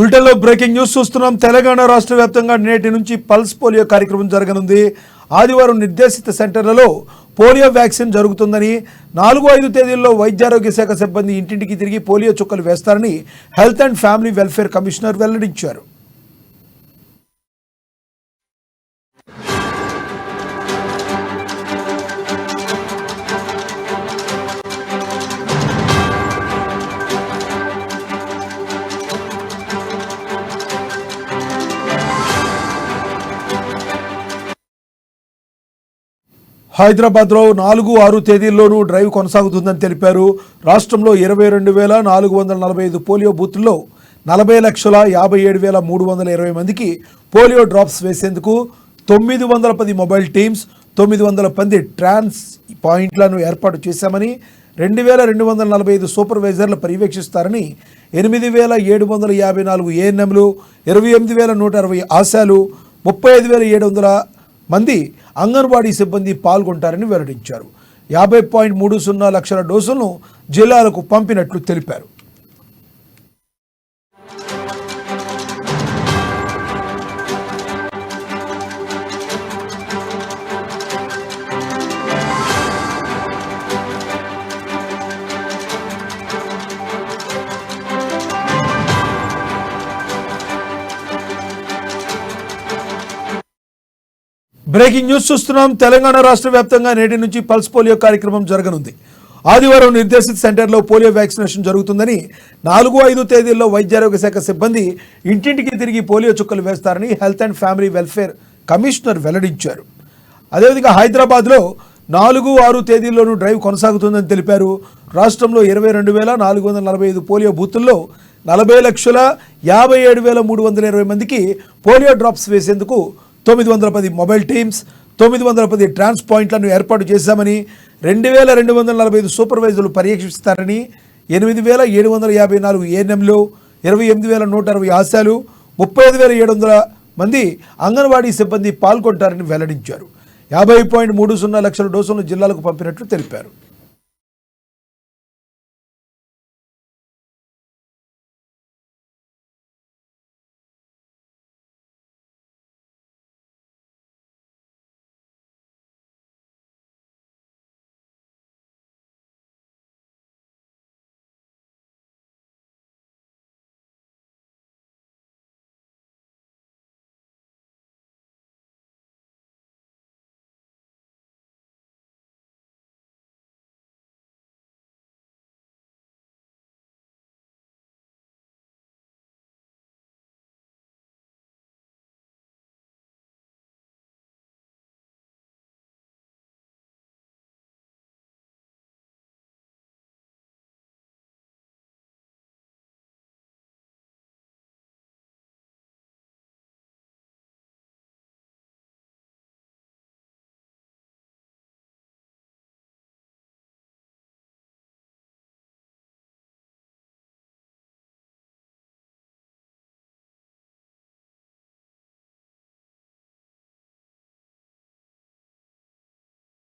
బులెటిన్లో breaking news చూస్తున్నాం. తెలంగాణ రాష్ట్ర వ్యాప్తంగా నేటి నుంచి పల్స్ పోలియో కార్యక్రమం జరగనుంది. ఆదివారం నిర్దేశిత సెంటర్లలో పోలియో వ్యాక్సిన్ జరుగుతుందని, 4-5 తేదీల్లో వైద్యారోగ్య శాఖ సిబ్బంది ఇంటింటికి తిరిగి పోలియో చుక్కలు వేస్తారని health and family welfare commissioner వెల్లడించారు. హైదరాబాద్లో 4-6 తేదీల్లోనూ డ్రైవ్ కొనసాగుతుందని తెలిపారు. రాష్ట్రంలో 22,445 పోలియో బూత్ల్లో 40,57,320 మందికి పోలియో డ్రాప్స్ వేసేందుకు 910 మొబైల్ టీమ్స్, 900 మంది ట్రాన్స్ పాయింట్లను ఏర్పాటు చేశామని, 2,245 సూపర్వైజర్లు పర్యవేక్షిస్తారని, 8,754 ఏఎన్ఎంలు, 28,160 ఆశాలు, 35,700 మంది అంగన్వాడీ సిబ్బంది పాల్గొంటారని వెల్లడించారు. 50.30 లక్షల డోసులను జిల్లాలకు పంపినట్లు తెలిపారు. బ్రేకింగ్ న్యూస్ చూస్తున్నాం. తెలంగాణ రాష్ట్ర వ్యాప్తంగా నేటి నుంచి పల్స్ పోలియో కార్యక్రమం జరగనుంది. ఆదివారం నిర్దేశిత సెంటర్లో పోలియో వ్యాక్సినేషన్ జరుగుతుందని, 4-5 తేదీల్లో వైద్యారోగ్య శాఖ సిబ్బంది ఇంటింటికి తిరిగి పోలియో చుక్కలు వేస్తారని health and family welfare commissioner వెల్లడించారు. అదేవిధంగా హైదరాబాద్లో 4-6 తేదీల్లోనూ డ్రైవ్ కొనసాగుతుందని తెలిపారు. రాష్ట్రంలో 22,445 పోలియో బూతుల్లో 40,57,320 మందికి పోలియో డ్రాప్స్ వేసేందుకు 910 మొబైల్ టీమ్స్, 910 ట్రాన్స్ పాయింట్లను ఏర్పాటు చేశామని, 2,245 సూపర్వైజర్లు పర్యవేక్షిస్తారని, 8,754 ఏఎన్ఎంలు, 28,160 ఆశాలు, 35,700 మంది అంగన్వాడీ సిబ్బంది పాల్గొంటారని వెల్లడించారు. 50.30 లక్షల డోసులను జిల్లాలకు పంపినట్లు తెలిపారు.